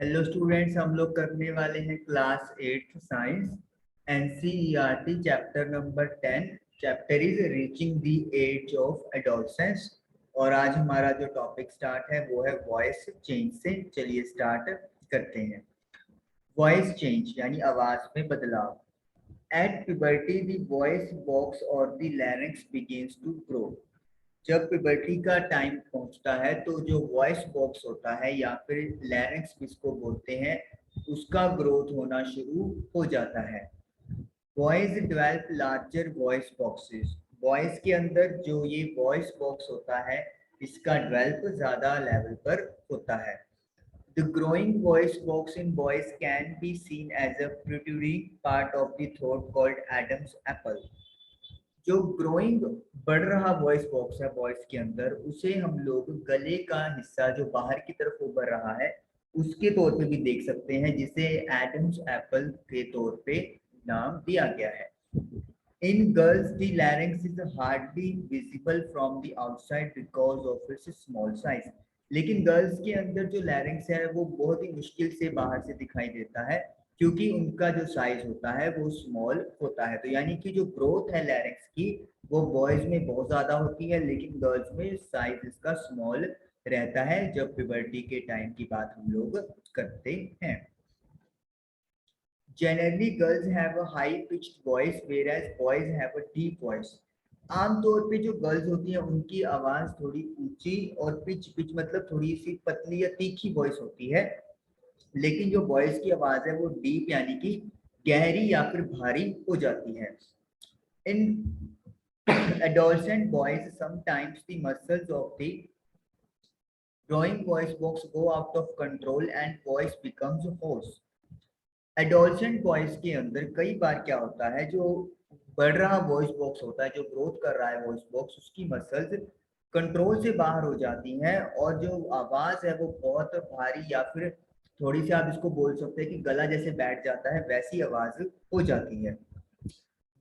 Hello students, हम लोग करने वाले हैं class 8 science NCERT chapter number 10। Chapter is reaching the age of adolescence. और आज हमारा जो टॉपिक स्टार्ट है वो है वॉइस चेंज से। चलिए स्टार्ट करते हैं। वॉइस चेंज यानी आवाज में बदलाव। At puberty the voice box और the larynx begins to grow. जब प्यूबर्टी का टाइम पहुंचता है तो जो वॉइस बॉक्स होता है या फिर लैरिंक्स जिसको बोलते हैं, उसका ग्रोथ होना शुरू हो जाता है। Voice develop larger voice boxes. Voice के अंदर जो ये वॉइस बॉक्स होता है, इसका डेवलप ज्यादा लेवल पर होता है। The growing voice box in boys can be seen as a protruding part of the throat called Adam's apple. जो ग्रोइंग बढ़ रहा वॉइस बॉक्स है वॉइस के अंदर, उसे हम लोग गले का हिस्सा जो बाहर की तरफ उभर रहा है उसके तौर पे भी देख सकते हैं, जिसे एडम्स एप्पल के तौर पे नाम दिया गया है। In girls the larynx is hardly visible from the outside because of its small size. लेकिन गर्ल्स के अंदर जो लैरिंक्स है वो बहुत ही मुश्किल से बाहर से दिखाई देता है, क्योंकि उनका जो साइज होता है वो स्मॉल होता है। तो यानी कि जो ग्रोथ है लैरिंक्स की वो बॉयज में बहुत ज्यादा होती है, लेकिन गर्ल्स में साइज इसका स्मॉल रहता है जब प्यूबर्टी के टाइम की बात हम लोग करते हैं। Generally, girls have a high-pitched voice, whereas boys have a deep voice. आमतौर पे जो गर्ल्स होती हैं उनकी आवाज थोड़ी ऊंची और पिच पिच मतलब थोड़ी सी पतली या तीखी वॉइस होती है, लेकिन जो बॉयज की आवाज है वो डीप यानी कि गहरी या फिर भारी हो जाती है। इन adolescent boys, sometimes the muscles of the growing voice box go out of control and voice becomes hoarse. Adolescent boys के अंदर कई बार क्या होता है, जो बढ़ रहा वॉइस बॉक्स होता है, जो ग्रोथ कर रहा है वॉइस बॉक्स, उसकी मसल्स कंट्रोल से बाहर हो जाती हैं और जो आवाज है वो बहुत भारी या फिर थोड़ी सी आप इसको बोल सकते हैं कि गला जैसे बैठ जाता है, वैसी आवाज हो जाती है।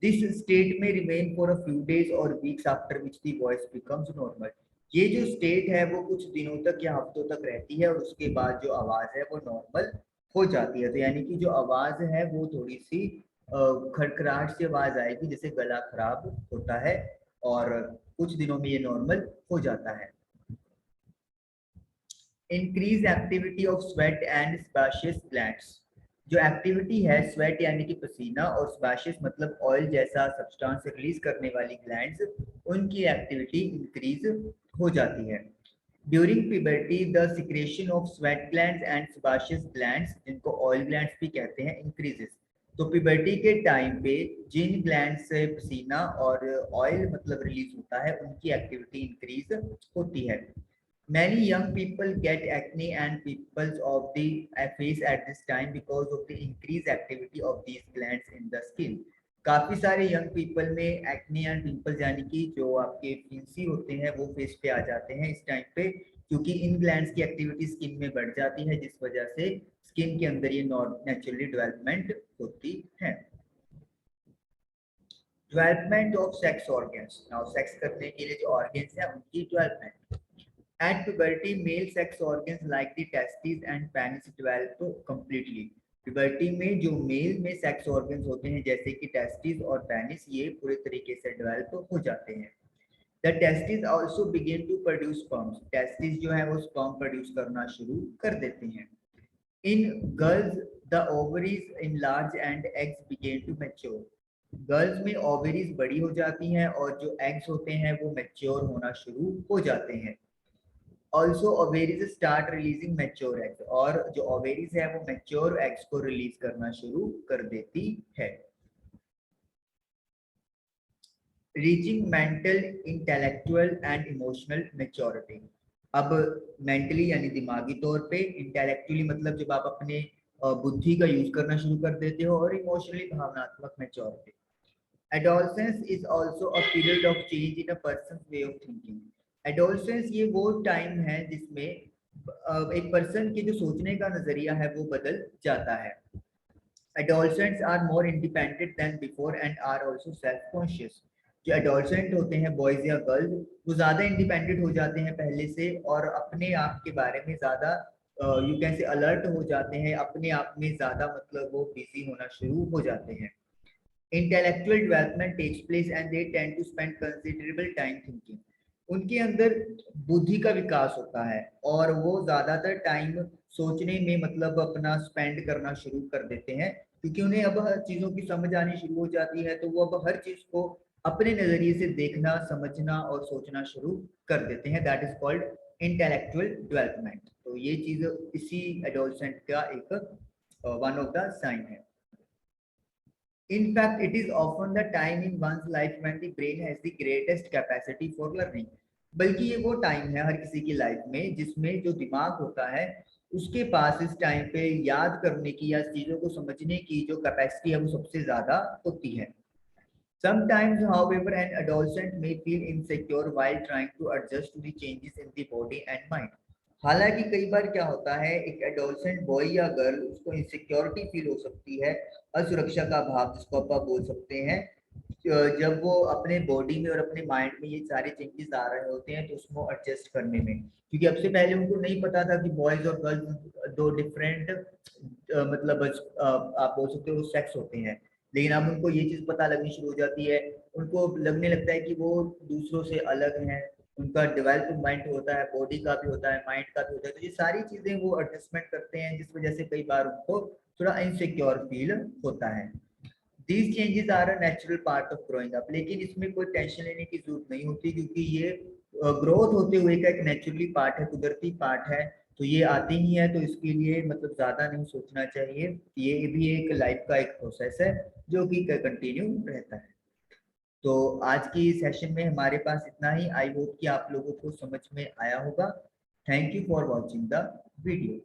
दिस स्टेट में remain for a few days और weeks after which the voice becomes normal. ये जो स्टेट है वो कुछ दिनों तक या हफ्तों तक रहती है और उसके बाद जो आवाज है वो नॉर्मल हो जाती है। तो यानी कि जो आवाज है वो थोड़ी सी खड़खड़ाहट से आवाज आएगी, जैसे गला खराब होता है, और कुछ दिनों में ये नॉर्मल हो जाता है। Increase activity of sweat and spacious glands. जो एक्टिविटी है स्वेट यानी कि पसीना और स्पेशियस मतलब ऑयल जैसा सब्सटेंस रिलीज करने वाली ग्लैंड्स, उनकी एक्टिविटी इंक्रीज हो जाती है। During puberty the secretion of sweat glands and spacious glands, जिनको ऑयल ग्लैंड्स भी कहते हैं, इंक्रीजेस। तो प्यूबर्टी के टाइम पे जिन ग्लैंड से पसीना और ऑयल मतलब रिलीज होता है उनकी एक्टिविटी इंक्रीज होती है। Many young people get acne and pimples of the face at this time because of the increased activity of these glands in the skin. काफी सारे यंग पीपल में एक्ने एंड पिंपल्स यानी कि जो आपके फिंसी होते हैं वो फेस पे आ जाते हैं इस टाइम पे, क्योंकि इन ग्लैंड्स की एक्टिविटी स्किन में बढ़ जाती है, जिस वजह से स्किन के अंदर ये नेचुरली डेवलपमेंट होती है। Development of sex organs. Now sex करने के लिए जो ऑर्गन्स हैं उनकी development. At puberty, male sex organs like the testes and penis develop completely. Puberty में जो मेल में सेक्स ऑर्गन्स होते हैं जैसे कि टेस्टिस और पेनिस, ये पूरे तरीके से डेवलप हो जाते हैं। The testes also begin to produce sperms. Testis जो है वो स्पर्म प्रोड्यूस करना शुरू कर देते हैं। In girls, the ovaries enlarge and eggs begin to mature. Girls में ओवरीज बड़ी हो जाती हैं और जो एग्स होते हैं वो मैच्योर होना शुरू हो जाते हैं। Also ovaries start releasing mature eggs, और जो ओवेरीज है वो मैच्योर एग्स को रिलीज करना शुरू कर देती है। Reaching mental intellectual and emotional maturity. अब मेंटली यानी दिमागी तौर पे, इंटेलेक्चुअली मतलब जब आप अपने बुद्धि का यूज करना शुरू कर देते हो, और इमोशनली भावनात्मक maturity. Adolescence is also a period of change in a person's way of thinking. Adolescence ये वो टाइम है जिसमें एक पर्सन की जो सोचने का नजरिया है वो बदल जाता है। Adolescents are more independent than before and are also self-conscious. जो एडोलसेंट होते हैं बॉयज या गर्ल्स, वो ज्यादा इंडिपेंडेंट हो जाते हैं पहले से और अपने आप के बारे में ज्यादा यू कैन से अलर्ट हो जाते हैं, अपने आप में ज्यादा मतलब वो बिजी होना शुरू हो जाते हैं। Intellectual development takes place and they tend to spend considerable time thinking. उनके अंदर बुद्धि का विकास होता है और वो ज्यादातर टाइम सोचने में मतलब अपना स्पेंड करना शुरू कर देते हैं, क्योंकि उन्हें अब हर चीजों की समझ आनी शुरू हो जाती है, तो वो अब हर चीज को अपने नजरिए से देखना, समझना और सोचना शुरू कर देते हैं। That is called intellectual development. तो ये चीज इसी एडोलसेंट का एक वन ऑफ द साइन है। In fact, it is often the time in one's life when the brain has the greatest capacity for learning. बल्कि ये वो टाइम है हर किसी की लाइफ में जिसमें जो दिमाग होता है उसके पास इस टाइम पे याद करने की या चीजों को समझने की जो कैपेसिटी है वो सबसे ज्यादा होती है। Sometimes, however, an adolescent may feel insecure while trying to adjust to the changes in the body and mind. हालांकि कई बार क्या होता है, एक एडोलसेंट बॉय या गर्ल उसको इनसिक्योरिटी फील हो सकती है, असुरक्षा का भाव जिसको आप बोल सकते हैं, जब वो अपने बॉडी में और अपने माइंड में ये सारे चेंजेस आ रहे होते हैं तो उसको एडजस्ट करने में, क्योंकि अब से पहले उनको नहीं पता था कि बॉयज और गर्ल्स दो डिफरेंट मतलब आप बोल सकते हो सेक्स होते हैं। लेकिन अब उनको ये चीज पता लगनी शुरू हो जाती है, उनको लगने लगता है कि वो दूसरों से अलग हैं, उनका डेवलपमेंट होता है, बॉडी का भी होता है, माइंड का भी होता है, तो ये सारी चीजें वो एडजस्टमेंट करते हैं जिस वजह से कई बार उनको थोड़ा इनसिक्योर फील होता है। These changes are a natural part of growing up, लेकिन इसमें कोई टेंशन लेने की जरूरत नहीं होती, क्योंकि ये ग्रोथ होते हुए का एक नेचुरली पार्ट है, कुदरती पार्ट है, तो ये आती ही है, तो इसके लिए मतलब ज्यादा नहीं सोचना चाहिए। ये भी एक लाइफ का एक प्रोसेस है जो कि कंटिन्यू रहता है। तो आज की सेशन में हमारे पास इतना ही। आई होप कि आप लोगों को समझ में आया होगा। Thank you for watching the video.